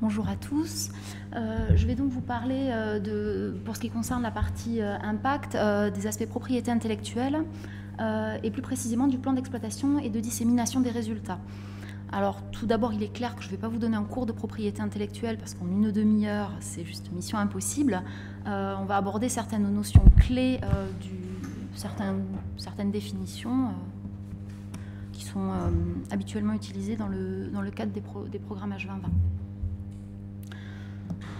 Bonjour à tous. Je vais donc vous parler, pour ce qui concerne la partie impact, des aspects propriété intellectuelle et plus précisément du plan d'exploitation et de dissémination des résultats. Alors tout d'abord, il est clair que je ne vais pas vous donner un cours de propriété intellectuelle parce qu'en une demi-heure, c'est juste mission impossible. On va aborder certaines notions clés, certaines définitions qui sont habituellement utilisées dans le cadre des programmes H2020.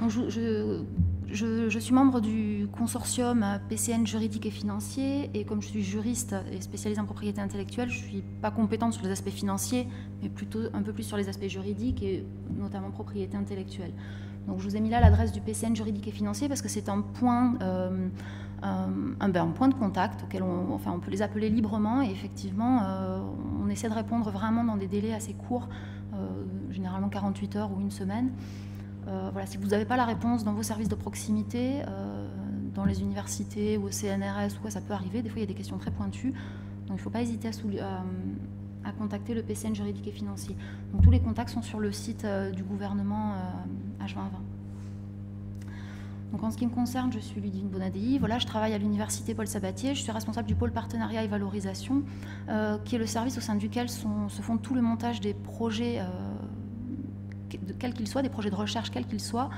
Donc je suis membre du consortium PCN juridique et financier, et comme je suis juriste et spécialisée en propriété intellectuelle, je ne suis pas compétente sur les aspects financiers, mais plutôt un peu plus sur les aspects juridiques et notamment propriété intellectuelle. Donc je vous ai mis là l'adresse du PCN juridique et financier parce que c'est un point de contact auquel on peut les appeler librement, et effectivement on essaie de répondre vraiment dans des délais assez courts, généralement 48 heures ou une semaine. Voilà, si vous n'avez pas la réponse dans vos services de proximité, dans les universités ou au CNRS, ou quoi, ça peut arriver. Des fois, il y a des questions très pointues. Donc, il ne faut pas hésiter à contacter le PCN juridique et financier. Donc, tous les contacts sont sur le site du gouvernement H2020. Donc, en ce qui me concerne, je suis Ludivine Bonadei. Voilà, je travaille à l'université Paul Sabatier. Je suis responsable du pôle partenariat et valorisation, qui est le service au sein duquel se font tout le montage des projets quels qu'ils soient, des projets de recherche quels qu'ils soient,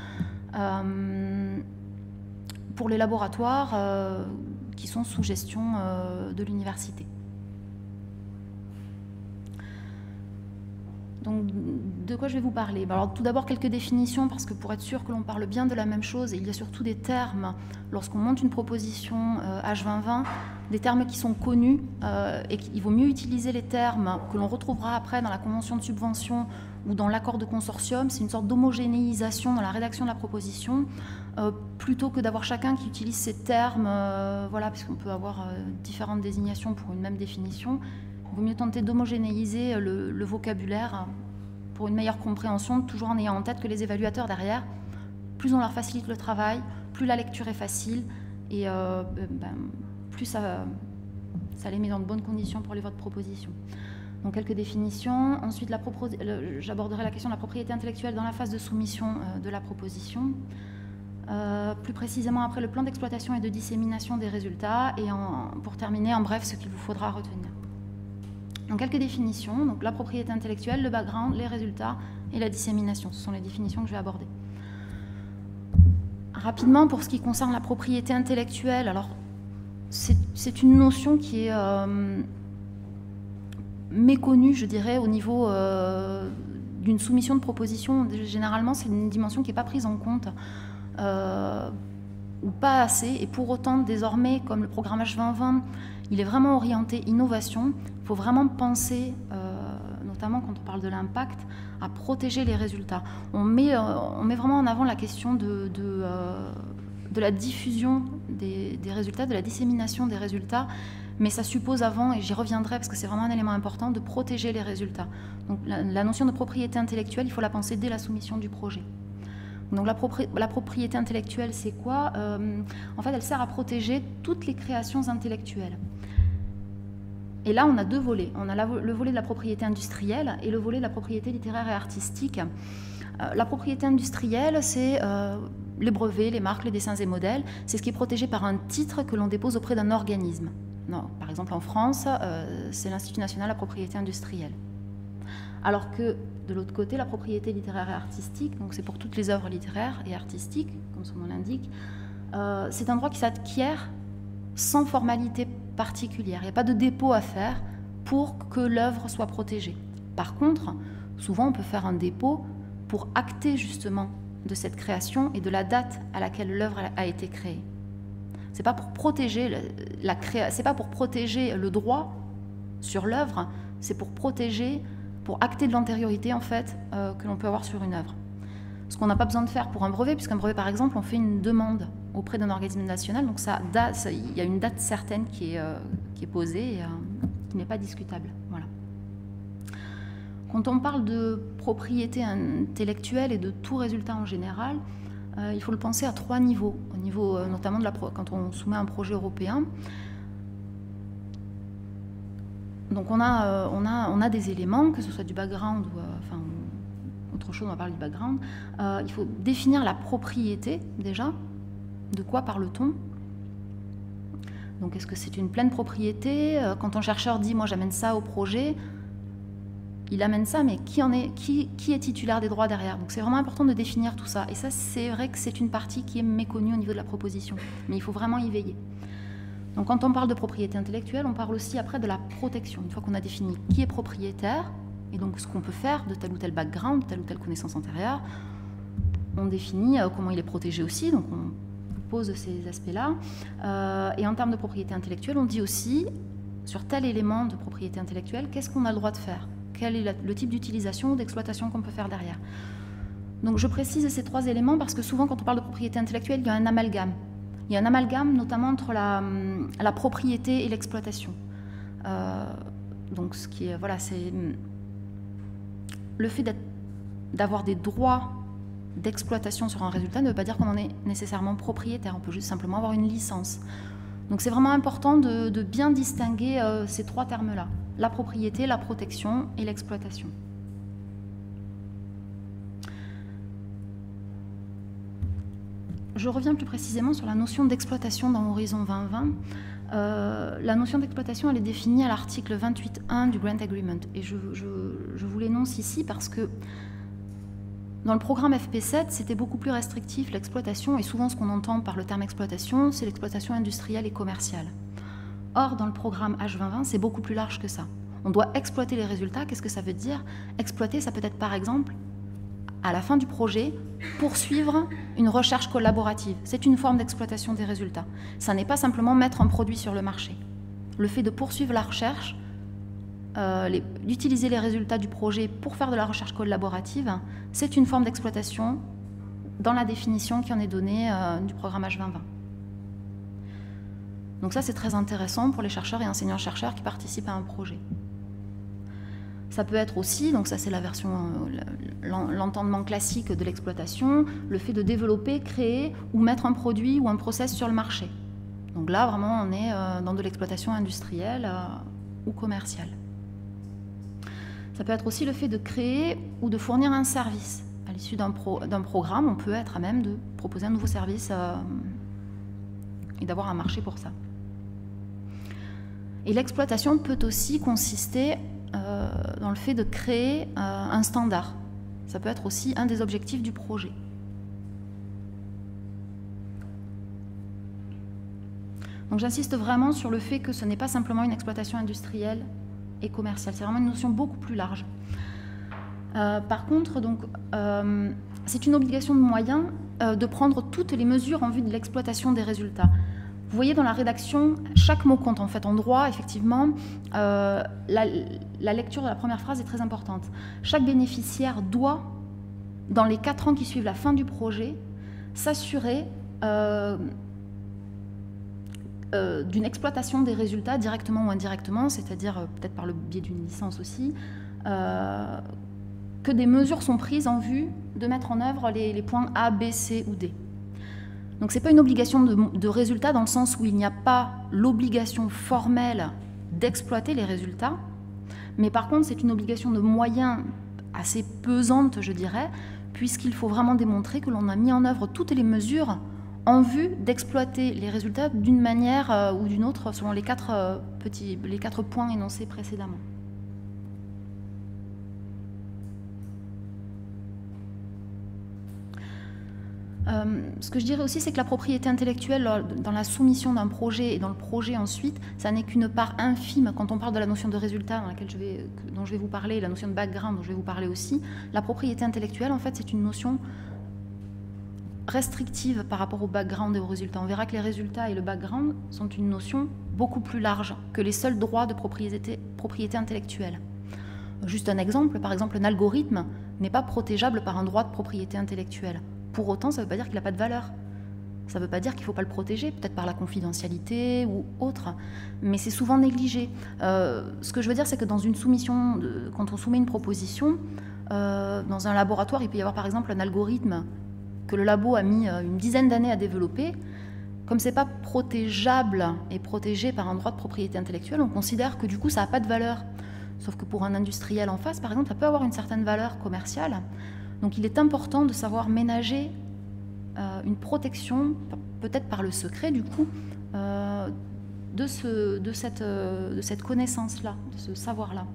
pour les laboratoires qui sont sous gestion de l'université. Donc, de quoi je vais vous parler? Alors, tout d'abord, quelques définitions, parce que pour être sûr que l'on parle bien de la même chose, il y a surtout des termes, lorsqu'on monte une proposition H2020, des termes qui sont connus, et il vaut mieux utiliser les termes que l'on retrouvera après dans la convention de subvention ou dans l'accord de consortium. C'est une sorte d'homogénéisation dans la rédaction de la proposition, plutôt que d'avoir chacun qui utilise ces termes, voilà, parce qu'on peut avoir différentes désignations pour une même définition. Il vaut mieux tenter d'homogénéiser le vocabulaire pour une meilleure compréhension, toujours en ayant en tête que les évaluateurs derrière, plus on leur facilite le travail, plus la lecture est facile, et plus ça les met dans de bonnes conditions pour les votes de proposition. Donc quelques définitions. Ensuite, j'aborderai la question de la propriété intellectuelle dans la phase de soumission de la proposition. Plus précisément après le plan d'exploitation et de dissémination des résultats, et pour terminer, en bref, ce qu'il vous faudra retenir. Donc quelques définitions. Donc la propriété intellectuelle, le background, les résultats et la dissémination. Ce sont les définitions que je vais aborder. Rapidement, pour ce qui concerne la propriété intellectuelle, alors c'est une notion qui est méconnue, je dirais, au niveau d'une soumission de proposition. Généralement, c'est une dimension qui n'est pas prise en compte, ou pas assez, et pour autant, désormais, comme le programme H2020, il est vraiment orienté innovation, il faut vraiment penser, notamment quand on parle de l'impact, à protéger les résultats. On met vraiment en avant la question de la diffusion des résultats, de la dissémination des résultats, mais ça suppose avant, et j'y reviendrai parce que c'est vraiment un élément important, de protéger les résultats. Donc la notion de propriété intellectuelle, il faut la penser dès la soumission du projet. Donc la propriété intellectuelle, c'est quoi? En fait, elle sert à protéger toutes les créations intellectuelles. Et là, on a deux volets. On a le volet de la propriété industrielle et le volet de la propriété littéraire et artistique. La propriété industrielle, c'est les brevets, les marques, les dessins et modèles. C'est ce qui est protégé par un titre que l'on dépose auprès d'un organisme. Non, par exemple, en France, c'est l'Institut national de la propriété industrielle. Alors que, de l'autre côté, la propriété littéraire et artistique, donc c'est pour toutes les œuvres littéraires et artistiques, comme son nom l'indique, c'est un droit qui s'acquiert sans formalité particulière. Il n'y a pas de dépôt à faire pour que l'œuvre soit protégée. Par contre, souvent, on peut faire un dépôt pour acter justement de cette création et de la date à laquelle l'œuvre a été créée. C'est pas pour protéger c'est pas pour protéger le droit sur l'œuvre, c'est pour acter de l'antériorité en fait que l'on peut avoir sur une œuvre. Ce qu'on n'a pas besoin de faire pour un brevet, puisqu'un brevet par exemple, on fait une demande auprès d'un organisme national, donc il y a une date certaine qui est posée et qui n'est pas discutable. Voilà. Quand on parle de propriété intellectuelle et de tout résultat en général, il faut le penser à trois niveaux, au niveau notamment quand on soumet un projet européen. Donc on a des éléments, que ce soit du background ou autre chose, on va parler du background. Il faut définir la propriété, déjà. De quoi parle-t-on? Donc, est-ce que c'est une pleine propriété? Quand un chercheur dit « moi, j'amène ça au projet », il amène ça, mais qui est titulaire des droits derrière? Donc, c'est vraiment important de définir tout ça. Et ça, c'est vrai que c'est une partie qui est méconnue au niveau de la proposition. Mais il faut vraiment y veiller. Donc, quand on parle de propriété intellectuelle, on parle aussi après de la protection. Une fois qu'on a défini qui est propriétaire, et donc ce qu'on peut faire de tel ou tel background, de telle ou telle connaissance antérieure, on définit comment il est protégé aussi, donc on pose ces aspects-là. Et en termes de propriété intellectuelle, on dit aussi, sur tel élément de propriété intellectuelle, qu'est-ce qu'on a le droit de faire? Quel est le type d'utilisation ou d'exploitation qu'on peut faire derrière? Donc je précise ces 3 éléments parce que souvent quand on parle de propriété intellectuelle, il y a un amalgame. Il y a un amalgame notamment entre la propriété et l'exploitation. Donc ce qui est, voilà, c'est le fait d'avoir des droits d'exploitation sur un résultat ne veut pas dire qu'on en est nécessairement propriétaire. On peut juste simplement avoir une licence. Donc c'est vraiment important de bien distinguer ces 3 termes-là. La propriété, la protection et l'exploitation. Je reviens plus précisément sur la notion d'exploitation dans Horizon 2020. La notion d'exploitation, elle est définie à l'article 28.1 du Grant Agreement. Et je vous l'énonce ici parce que dans le programme FP7, c'était beaucoup plus restrictif, l'exploitation, et souvent ce qu'on entend par le terme exploitation, c'est l'exploitation industrielle et commerciale. Or, dans le programme H2020, c'est beaucoup plus large que ça. On doit exploiter les résultats. Qu'est-ce que ça veut dire? Exploiter, ça peut être par exemple, à la fin du projet, poursuivre une recherche collaborative. C'est une forme d'exploitation des résultats. Ça n'est pas simplement mettre un produit sur le marché. Le fait de poursuivre la recherche, d'utiliser les résultats du projet pour faire de la recherche collaborative, c'est une forme d'exploitation dans la définition qui en est donnée du programme H2020. Donc ça, c'est très intéressant pour les chercheurs et enseignants-chercheurs qui participent à un projet. Ça peut être aussi, donc ça c'est la version, l'entendement classique de l'exploitation, le fait de développer, créer ou mettre un produit ou un process sur le marché. Donc là, vraiment, on est dans de l'exploitation industrielle ou commerciale. Ça peut être aussi le fait de créer ou de fournir un service. À l'issue d'un programme, on peut être à même de proposer un nouveau service et d'avoir un marché pour ça. Et l'exploitation peut aussi consister dans le fait de créer un standard. Ça peut être aussi un des objectifs du projet. Donc j'insiste vraiment sur le fait que ce n'est pas simplement une exploitation industrielle et commerciale, c'est vraiment une notion beaucoup plus large. Par contre, c'est une obligation de moyens de prendre toutes les mesures en vue de l'exploitation des résultats. Vous voyez dans la rédaction, chaque mot compte en fait. En droit, effectivement, la lecture de la première phrase est très importante. Chaque bénéficiaire doit, dans les 4 ans qui suivent la fin du projet, s'assurer d'une exploitation des résultats directement ou indirectement, c'est-à-dire peut-être par le biais d'une licence aussi, que des mesures sont prises en vue de mettre en œuvre les points A, B, C ou D. Donc ce n'est pas une obligation de résultat dans le sens où il n'y a pas l'obligation formelle d'exploiter les résultats, mais par contre c'est une obligation de moyens assez pesante, je dirais, puisqu'il faut vraiment démontrer que l'on a mis en œuvre toutes les mesures en vue d'exploiter les résultats d'une manière ou d'une autre selon les 4 points énoncés précédemment. Ce que je dirais aussi, c'est que la propriété intellectuelle dans la soumission d'un projet et dans le projet ensuite, ça n'est qu'une part infime quand on parle de la notion de résultat dont je vais vous parler, la notion de background dont je vais vous parler aussi. La propriété intellectuelle, en fait, c'est une notion restrictive par rapport au background et aux résultats. On verra que les résultats et le background sont une notion beaucoup plus large que les seuls droits de propriété intellectuelle. Juste un exemple, par exemple, un algorithme n'est pas protégeable par un droit de propriété intellectuelle. Pour autant, ça ne veut pas dire qu'il n'a pas de valeur. Ça ne veut pas dire qu'il ne faut pas le protéger, peut-être par la confidentialité ou autre, mais c'est souvent négligé. Ce que je veux dire, c'est que dans une soumission, quand on soumet une proposition, dans un laboratoire, il peut y avoir par exemple un algorithme que le labo a mis une dizaine d'années à développer. Comme ce n'est pas protégeable et protégé par un droit de propriété intellectuelle, on considère que du coup, ça n'a pas de valeur. Sauf que pour un industriel en face, par exemple, ça peut avoir une certaine valeur commerciale. Donc il est important de savoir ménager une protection, peut-être par le secret du coup, de cette connaissance-là, de ce savoir-là.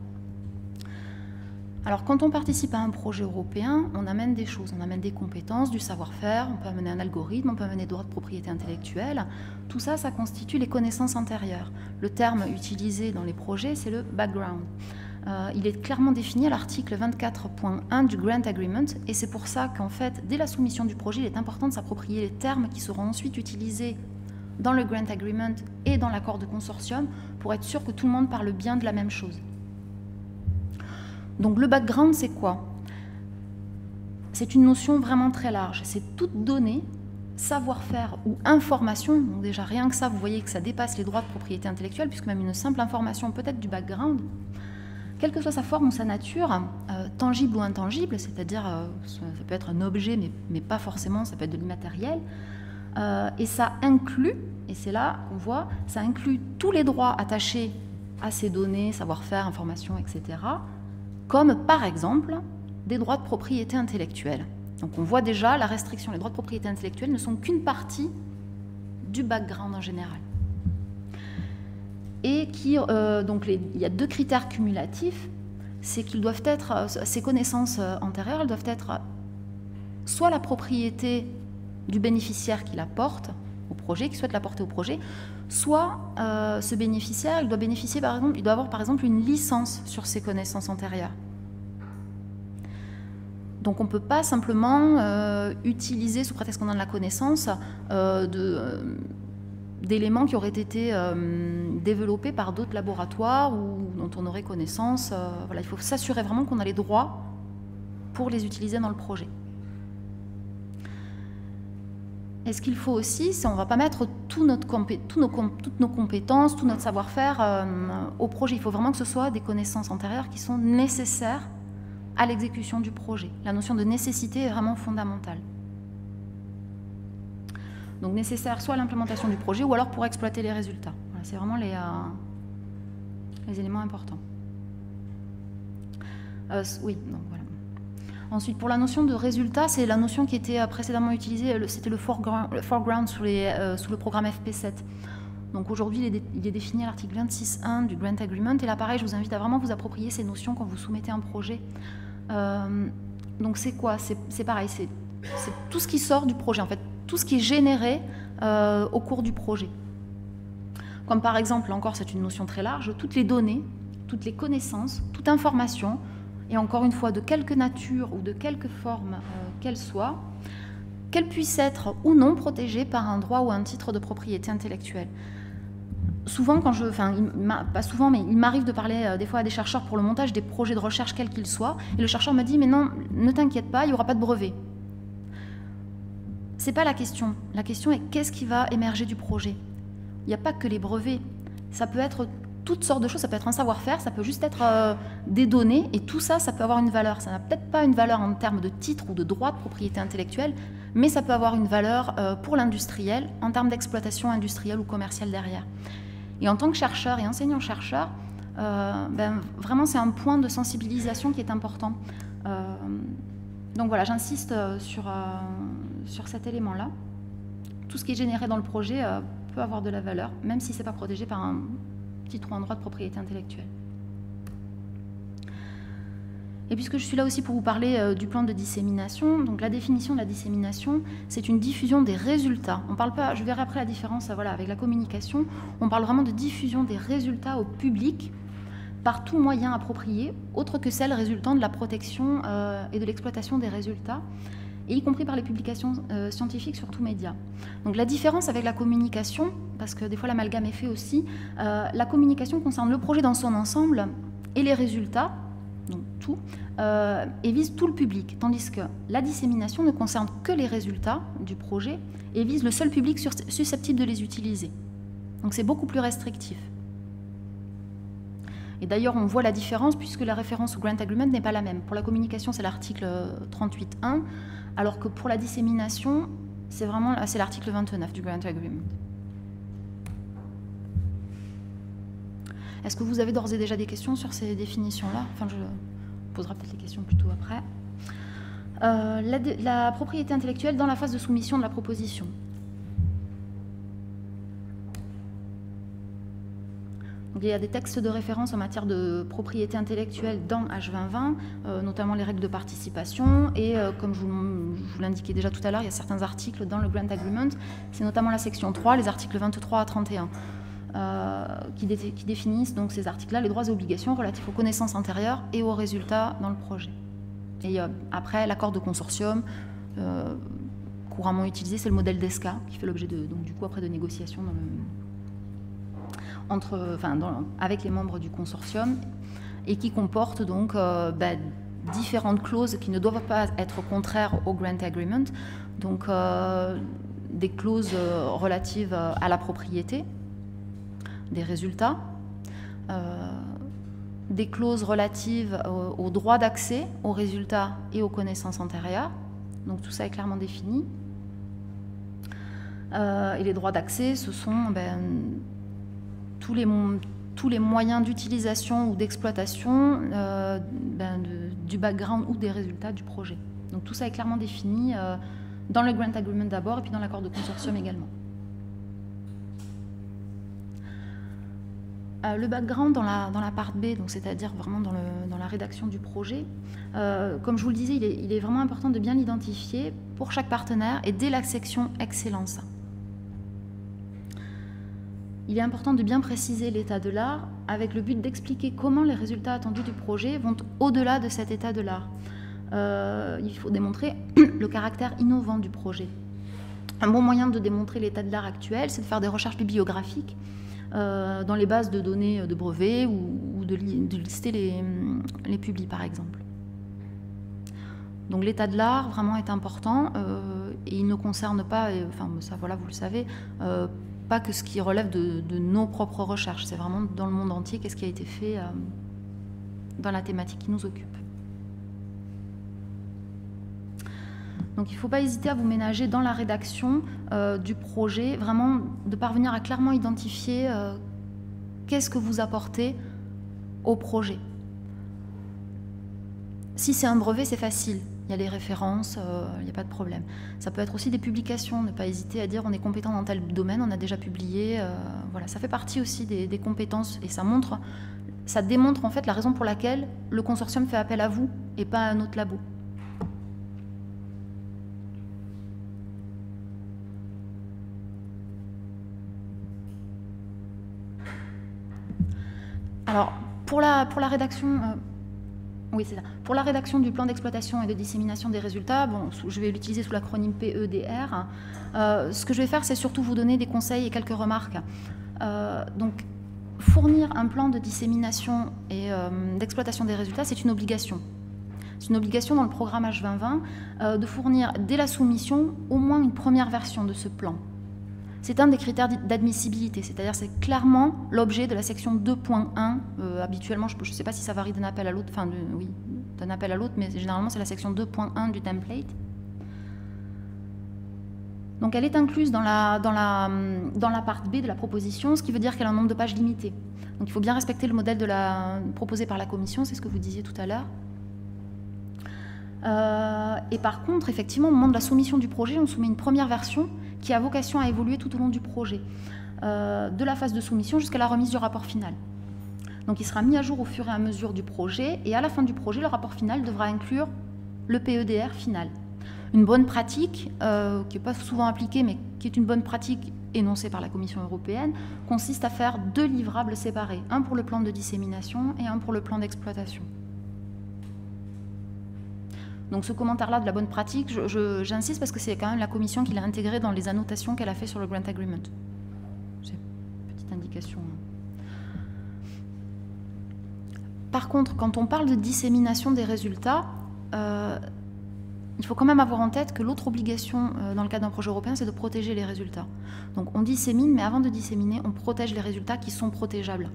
Alors quand on participe à un projet européen, on amène des choses, on amène des compétences, du savoir-faire, on peut amener un algorithme, on peut amener des droits de propriété intellectuelle. Tout ça, ça constitue les connaissances antérieures. Le terme utilisé dans les projets, c'est le background. Il est clairement défini à l'article 24.1 du Grant Agreement, et c'est pour ça qu'en fait, dès la soumission du projet, il est important de s'approprier les termes qui seront ensuite utilisés dans le Grant Agreement et dans l'accord de consortium pour être sûr que tout le monde parle bien de la même chose. Donc le background, c'est quoi? C'est une notion vraiment très large. C'est toute donnée, savoir-faire ou information. Donc déjà, rien que ça, vous voyez que ça dépasse les droits de propriété intellectuelle, puisque même une simple information peut être du background, quelle que soit sa forme ou sa nature, tangible ou intangible, c'est-à-dire ça peut être un objet, mais pas forcément, ça peut être de l'immatériel, et ça inclut, et c'est là qu'on voit, ça inclut tous les droits attachés à ces données, savoir-faire, information, etc., comme par exemple des droits de propriété intellectuelle. Donc on voit déjà la restriction, les droits de propriété intellectuelle ne sont qu'une partie du background en général. Et donc il y a deux critères cumulatifs, c'est qu'ils doivent être, ces connaissances antérieures, elles doivent être soit la propriété du bénéficiaire qui la porte au projet, qui souhaite la porter au projet, soit ce bénéficiaire, il doit bénéficier par exemple, il doit avoir par exemple une licence sur ses connaissances antérieures. Donc on ne peut pas simplement utiliser, sous prétexte qu'on a de la connaissance, d'éléments qui auraient été développés par d'autres laboratoires ou dont on aurait connaissance. Voilà, il faut s'assurer vraiment qu'on a les droits pour les utiliser dans le projet. Et ce qu'il faut aussi, c'est qu'on ne va pas mettre toutes nos compétences, tout notre savoir-faire au projet. Il faut vraiment que ce soit des connaissances antérieures qui sont nécessaires à l'exécution du projet. La notion de nécessité est vraiment fondamentale. Donc nécessaire soit à l'implémentation du projet ou alors pour exploiter les résultats. Voilà, c'est vraiment les éléments importants. Oui, donc voilà. Ensuite, pour la notion de résultat, c'est la notion qui était précédemment utilisée, c'était le foreground sous le programme FP7. Donc aujourd'hui, il est défini à l'article 26.1 du Grant Agreement. Et là, pareil, je vous invite à vraiment vous approprier ces notions quand vous soumettez un projet. Donc c'est quoi? C'est pareil, c'est tout ce qui sort du projet, en fait, tout ce qui est généré au cours du projet. Comme par exemple, là encore, c'est une notion très large, toutes les données, toutes les connaissances, toute information, et encore une fois, de quelque nature ou de quelque forme qu'elle soit, qu'elle puisse être ou non protégée par un droit ou un titre de propriété intellectuelle. Souvent, pas souvent, mais il m'arrive de parler des fois à des chercheurs pour le montage des projets de recherche quels qu'ils soient, et le chercheur me dit « mais non, ne t'inquiète pas, il n'y aura pas de brevet ». C'est pas la question. La question est qu'est-ce qui va émerger du projet? Il n'y a pas que les brevets. Ça peut être toutes sortes de choses, ça peut être un savoir-faire, ça peut juste être des données, et tout ça, ça peut avoir une valeur. Ça n'a peut-être pas une valeur en termes de titre ou de droit de propriété intellectuelle, mais ça peut avoir une valeur pour l'industriel, en termes d'exploitation industrielle ou commerciale derrière. Et en tant que chercheur et enseignant-chercheur, vraiment c'est un point de sensibilisation qui est important. Donc voilà, j'insiste sur cet élément-là. Tout ce qui est généré dans le projet peut avoir de la valeur, même si ce n'est pas protégé par un titre ou un droit de propriété intellectuelle. Et puisque je suis là aussi pour vous parler du plan de dissémination, donc la définition de la dissémination, c'est une diffusion des résultats. On parle pas, je verrai après la différence avec la communication, on parle vraiment de diffusion des résultats au public par tout moyen approprié, autre que celle résultant de la protection et de l'exploitation des résultats, et y compris par les publications scientifiques sur tout média. Donc la différence avec la communication, parce que des fois l'amalgame est fait aussi, la communication concerne le projet dans son ensemble et les résultats, donc tout, et vise tout le public, tandis que la dissémination ne concerne que les résultats du projet et vise le seul public susceptible de les utiliser. Donc c'est beaucoup plus restrictif. Et d'ailleurs, on voit la différence puisque la référence au Grant Agreement n'est pas la même. Pour la communication, c'est l'article 38.1, alors que pour la dissémination, c'est l'article 29 du Grant Agreement. Est-ce que vous avez d'ores et déjà des questions sur ces définitions-là? Enfin, je poserai peut-être les questions plutôt après. La propriété intellectuelle dans la phase de soumission de la proposition. Donc, il y a des textes de référence en matière de propriété intellectuelle dans H2020, notamment les règles de participation. Et comme je vous l'indiquais déjà tout à l'heure, il y a certains articles dans le Grant Agreement. C'est notamment la section 3, les articles 23 à 31, qui définissent donc ces articles-là, les droits et obligations relatifs aux connaissances antérieures et aux résultats dans le projet. Et après, l'accord de consortium, couramment utilisé, c'est le modèle d'ESCA, qui fait l'objet donc du coup après de négociations avec les membres du consortium, et qui comporte donc différentes clauses qui ne doivent pas être contraires au Grant Agreement, donc des clauses relatives à la propriété, des résultats, des clauses relatives au droit d'accès aux résultats et aux connaissances antérieures. Donc tout ça est clairement défini. Et les droits d'accès, ce sont tous les moyens d'utilisation ou d'exploitation du background ou des résultats du projet. Donc tout ça est clairement défini dans le Grant Agreement d'abord et puis dans l'accord de consortium également. Le background dans la part B, c'est-à-dire vraiment dans la rédaction du projet, comme je vous le disais, il est vraiment important de bien l'identifier pour chaque partenaire et dès la section Excellence. Il est important de bien préciser l'état de l'art avec le but d'expliquer comment les résultats attendus du projet vont au-delà de cet état de l'art. Il faut démontrer le caractère innovant du projet. Un bon moyen de démontrer l'état de l'art actuel, c'est de faire des recherches bibliographiques dans les bases de données de brevets ou de lister les publis, par exemple. Donc l'état de l'art vraiment est important et il ne concerne pas, ça voilà, vous le savez, pas que ce qui relève de nos propres recherches. C'est vraiment dans le monde entier qu'est-ce qui a été fait dans la thématique qui nous occupe. Donc il ne faut pas hésiter à vous ménager dans la rédaction du projet, vraiment de parvenir à clairement identifier qu'est-ce que vous apportez au projet. Si c'est un brevet, c'est facile. Il y a les références, il n'y a pas de problème. Ça peut être aussi des publications, ne pas hésiter à dire on est compétent dans tel domaine, on a déjà publié. Voilà, ça fait partie aussi des compétences et ça démontre en fait la raison pour laquelle le consortium fait appel à vous et pas à un autre labo. Alors, pour la rédaction... Oui, c'est ça. Pour la rédaction du plan d'exploitation et de dissémination des résultats, bon, je vais l'utiliser sous l'acronyme PEDR. Ce que je vais faire, c'est surtout vous donner des conseils et quelques remarques. Donc, fournir un plan de dissémination et d'exploitation des résultats, c'est une obligation. C'est une obligation dans le programme H2020 de fournir dès la soumission au moins une première version de ce plan. C'est un des critères d'admissibilité, c'est-à-dire c'est clairement l'objet de la section 2.1. Habituellement, je ne sais pas si ça varie d'un appel à l'autre, oui, d'un appel à l'autre, mais généralement c'est la section 2.1 du template. Donc elle est incluse dans la part B de la proposition, ce qui veut dire qu'elle a un nombre de pages limité. Donc il faut bien respecter le modèle proposé par la commission, c'est ce que vous disiez tout à l'heure. Et par contre, effectivement, au moment de la soumission du projet, on soumet une première version qui a vocation à évoluer tout au long du projet, de la phase de soumission jusqu'à la remise du rapport final. Donc il sera mis à jour au fur et à mesure du projet, et à la fin du projet, le rapport final devra inclure le PEDR final. Une bonne pratique, qui n'est pas souvent appliquée, mais qui est une bonne pratique énoncée par la Commission européenne, consiste à faire 2 livrables séparés, un pour le plan de dissémination et un pour le plan d'exploitation. Donc ce commentaire-là de la bonne pratique, j'insiste parce que c'est quand même la Commission qui l'a intégré dans les annotations qu'elle a fait sur le Grant Agreement. C'est une petite indication. Par contre, quand on parle de dissémination des résultats, il faut quand même avoir en tête que l'autre obligation dans le cadre d'un projet européen, c'est de protéger les résultats. Donc on dissémine, mais avant de disséminer, on protège les résultats qui sont protégeables.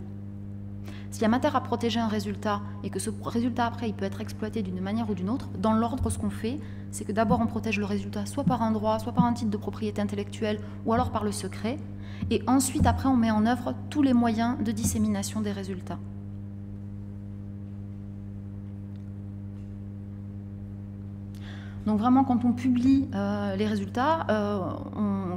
S'il y a matière à protéger un résultat et que ce résultat après il peut être exploité d'une manière ou d'une autre, dans l'ordre ce qu'on fait, c'est que d'abord on protège le résultat soit par un droit, soit par un titre de propriété intellectuelle ou alors par le secret, et ensuite après on met en œuvre tous les moyens de dissémination des résultats. Donc vraiment, quand on publie les résultats,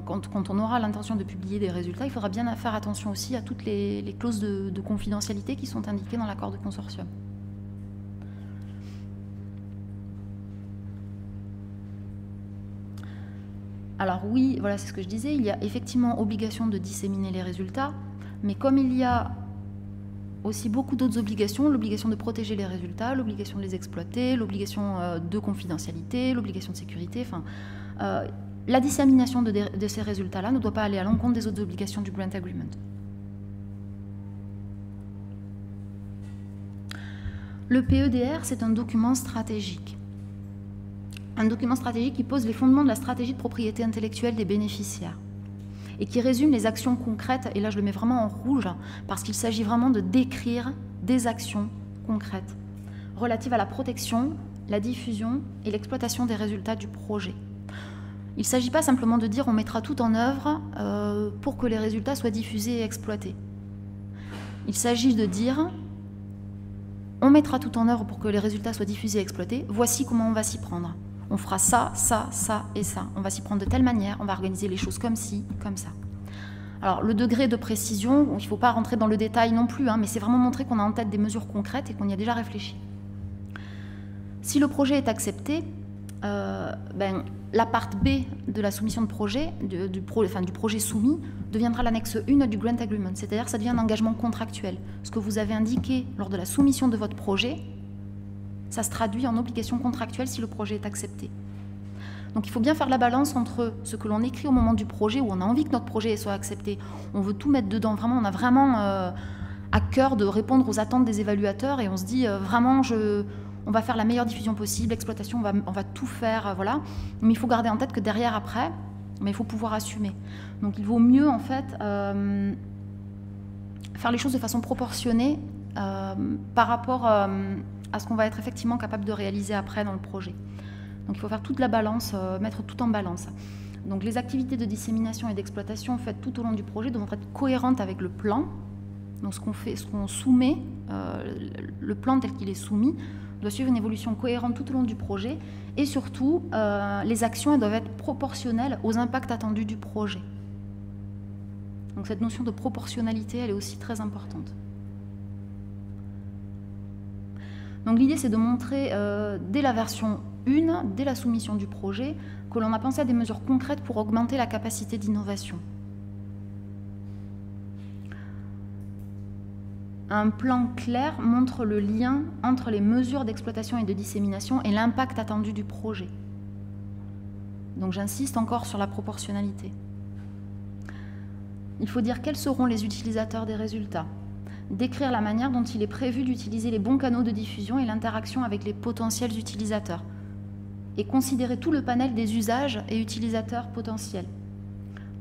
quand on aura l'intention de publier des résultats, il faudra bien faire attention aussi à toutes les clauses de confidentialité qui sont indiquées dans l'accord de consortium. Alors oui, voilà, c'est ce que je disais, il y a effectivement obligation de disséminer les résultats, mais comme il y a aussi beaucoup d'autres obligations, l'obligation de protéger les résultats, l'obligation de les exploiter, l'obligation de confidentialité, l'obligation de sécurité, enfin, la dissémination de ces résultats-là ne doit pas aller à l'encontre des autres obligations du Grant Agreement. Le PEDR, c'est un document stratégique. Un document stratégique qui pose les fondements de la stratégie de propriété intellectuelle des bénéficiaires et qui résume les actions concrètes, et là je le mets vraiment en rouge, parce qu'il s'agit vraiment de décrire des actions concrètes relatives à la protection, la diffusion et l'exploitation des résultats du projet. Il ne s'agit pas simplement de dire on mettra tout en œuvre pour que les résultats soient diffusés et exploités. Il s'agit de dire on mettra tout en œuvre pour que les résultats soient diffusés et exploités, voici comment on va s'y prendre. On fera ça, ça, ça et ça. On va s'y prendre de telle manière, on va organiser les choses comme ci, comme ça. Alors, le degré de précision, il ne faut pas rentrer dans le détail non plus, hein, mais c'est vraiment montrer qu'on a en tête des mesures concrètes et qu'on y a déjà réfléchi. Si le projet est accepté, la part B de la soumission de projet, du projet soumis, deviendra l'annexe 1 du Grant Agreement, c'est-à-dire que ça devient un engagement contractuel. Ce que vous avez indiqué lors de la soumission de votre projet, ça se traduit en obligation contractuelle si le projet est accepté. Donc il faut bien faire la balance entre ce que l'on écrit au moment du projet, où on a envie que notre projet soit accepté, on veut tout mettre dedans, vraiment, on a vraiment à cœur de répondre aux attentes des évaluateurs et on se dit vraiment, on va faire la meilleure diffusion possible, l'exploitation, on va tout faire, voilà. Mais il faut garder en tête que derrière, après, il faut pouvoir assumer. Donc il vaut mieux, en fait, faire les choses de façon proportionnée par rapport à ce qu'on va être effectivement capable de réaliser après dans le projet. Donc il faut faire toute la balance, mettre tout en balance. Donc les activités de dissémination et d'exploitation faites tout au long du projet doivent être cohérentes avec le plan. Donc ce qu'on soumet, le plan tel qu'il est soumis, doit suivre une évolution cohérente tout au long du projet. Et surtout, les actions elles doivent être proportionnelles aux impacts attendus du projet. Donc cette notion de proportionnalité, elle est aussi très importante. Donc l'idée, c'est de montrer dès la version 1, dès la soumission du projet, que l'on a pensé à des mesures concrètes pour augmenter la capacité d'innovation. Un plan clair montre le lien entre les mesures d'exploitation et de dissémination et l'impact attendu du projet. Donc j'insiste encore sur la proportionnalité. Il faut dire quels seront les utilisateurs des résultats. Décrire la manière dont il est prévu d'utiliser les bons canaux de diffusion et l'interaction avec les potentiels utilisateurs. Et considérer tout le panel des usages et utilisateurs potentiels.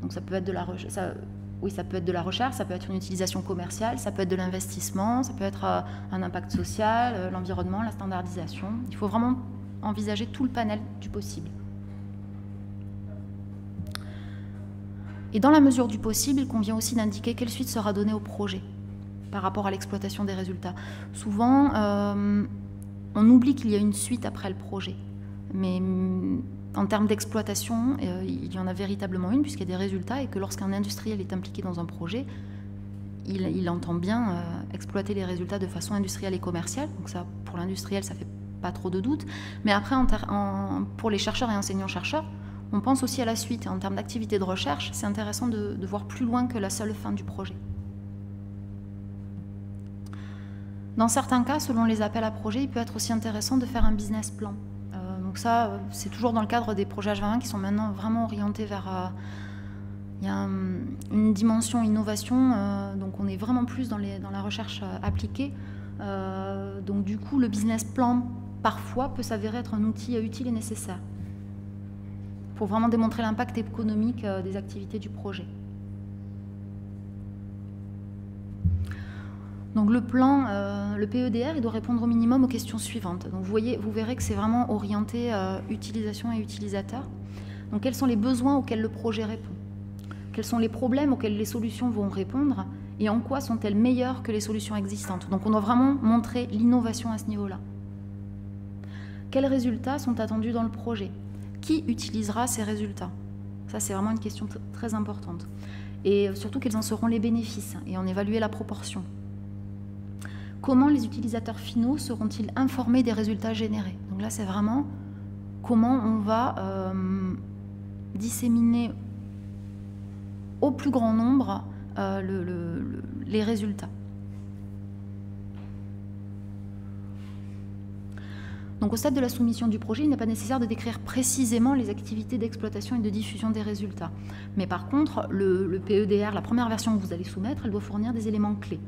Donc ça peut être de la recherche, ça peut être de la recherche, ça peut être une utilisation commerciale, ça peut être de l'investissement, ça peut être un impact social, l'environnement, la standardisation. Il faut vraiment envisager tout le panel du possible. Et dans la mesure du possible, il convient aussi d'indiquer quelle suite sera donnée au projet par rapport à l'exploitation des résultats. Souvent, on oublie qu'il y a une suite après le projet. Mais en termes d'exploitation, il y en a véritablement une, puisqu'il y a des résultats, et que lorsqu'un industriel est impliqué dans un projet, il entend bien exploiter les résultats de façon industrielle et commerciale. Donc ça, pour l'industriel, ça ne fait pas trop de doute. Mais après, pour les chercheurs et enseignants-chercheurs, on pense aussi à la suite. Et en termes d'activité de recherche, c'est intéressant de voir plus loin que la seule fin du projet. Dans certains cas, selon les appels à projets, il peut être aussi intéressant de faire un business plan. Donc ça, c'est toujours dans le cadre des projets H20 qui sont maintenant vraiment orientés vers... il y a une dimension innovation, donc on est vraiment plus dans la recherche appliquée. Donc du coup, le business plan, parfois, peut s'avérer être un outil utile et nécessaire pour vraiment démontrer l'impact économique des activités du projet. Donc le plan, le PEDR, il doit répondre au minimum aux questions suivantes. Donc vous verrez que c'est vraiment orienté utilisation et utilisateur. Donc quels sont les besoins auxquels le projet répond? Quels sont les problèmes auxquels les solutions vont répondre? Et en quoi sont-elles meilleures que les solutions existantes? Donc on doit vraiment montrer l'innovation à ce niveau-là. Quels résultats sont attendus dans le projet? Qui utilisera ces résultats? Ça, c'est vraiment une question très importante. Et surtout, quels en seront les bénéfices? Et en évaluer la proportion. Comment les utilisateurs finaux seront-ils informés des résultats générés? Donc là, c'est vraiment comment on va disséminer au plus grand nombre les résultats. Donc au stade de la soumission du projet, il n'est pas nécessaire de décrire précisément les activités d'exploitation et de diffusion des résultats. Mais par contre, le PEDR, la première version que vous allez soumettre, elle doit fournir des éléments clés.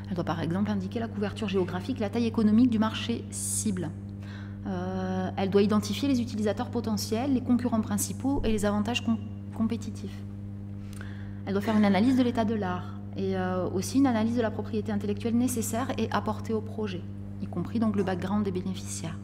Elle doit par exemple indiquer la couverture géographique, la taille économique du marché cible. Elle doit identifier les utilisateurs potentiels, les concurrents principaux et les avantages compétitifs. Elle doit faire une analyse de l'état de l'art et aussi une analyse de la propriété intellectuelle nécessaire et apportée au projet, y compris donc le background des bénéficiaires.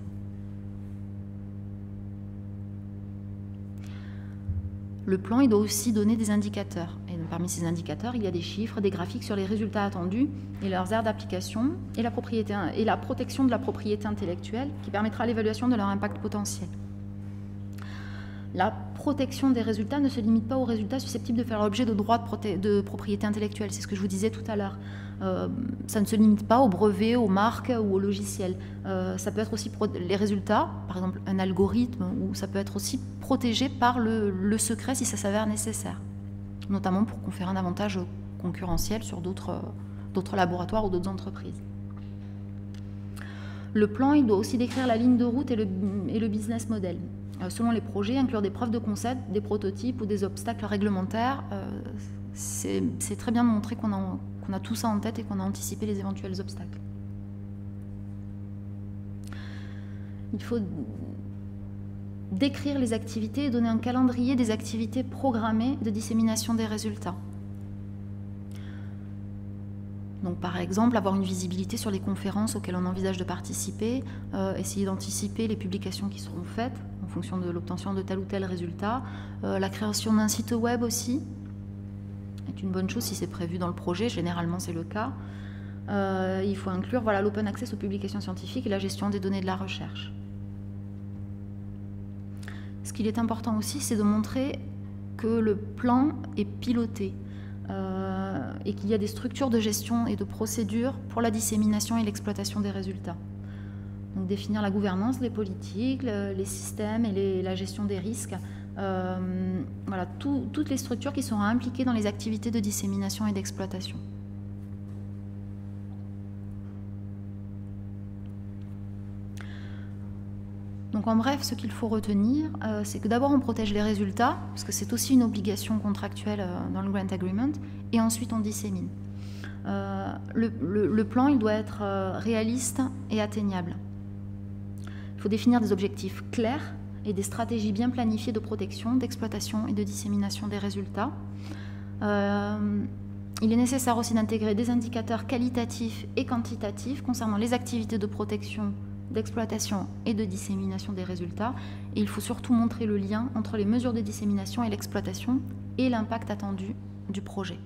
Le plan, il doit aussi donner des indicateurs. Et parmi ces indicateurs, il y a des chiffres, des graphiques sur les résultats attendus et leurs aires d'application et la protection de la propriété intellectuelle qui permettra l'évaluation de leur impact potentiel. La protection des résultats ne se limite pas aux résultats susceptibles de faire l'objet de droits de propriété intellectuelle. C'est ce que je vous disais tout à l'heure. Ça ne se limite pas aux brevets, aux marques ou aux logiciels. Ça peut être aussi les résultats, par exemple un algorithme, ou ça peut être aussi protégé par le secret si ça s'avère nécessaire, notamment pour conférer un avantage concurrentiel sur d'autres laboratoires ou d'autres entreprises. Le plan, il doit aussi décrire la ligne de route et le business model. Selon les projets, inclure des preuves de concept, des prototypes ou des obstacles réglementaires, c'est très bien de montrer qu'on a tout ça en tête et qu'on a anticipé les éventuels obstacles. Il faut décrire les activités et donner un calendrier des activités programmées de dissémination des résultats. Donc, par exemple, avoir une visibilité sur les conférences auxquelles on envisage de participer, essayer d'anticiper les publications qui seront faites en fonction de l'obtention de tel ou tel résultat. La création d'un site web aussi est une bonne chose si c'est prévu dans le projet, généralement c'est le cas. Il faut inclure l'open access aux publications scientifiques et la gestion des données de la recherche. Ce qu'il est important aussi, c'est de montrer que le plan est piloté. Et qu'il y a des structures de gestion et de procédures pour la dissémination et l'exploitation des résultats. Donc définir la gouvernance, les politiques, les systèmes et la gestion des risques. Toutes les structures qui seront impliquées dans les activités de dissémination et d'exploitation. Donc en bref, ce qu'il faut retenir, c'est que d'abord on protège les résultats, parce que c'est aussi une obligation contractuelle dans le Grant Agreement, et ensuite on dissémine. Le plan, il doit être réaliste et atteignable. Il faut définir des objectifs clairs et des stratégies bien planifiées de protection, d'exploitation et de dissémination des résultats. Il est nécessaire aussi d'intégrer des indicateurs qualitatifs et quantitatifs concernant les activités de protection, d'exploitation et de dissémination des résultats. Et il faut surtout montrer le lien entre les mesures de dissémination et l'exploitation et l'impact attendu du projet.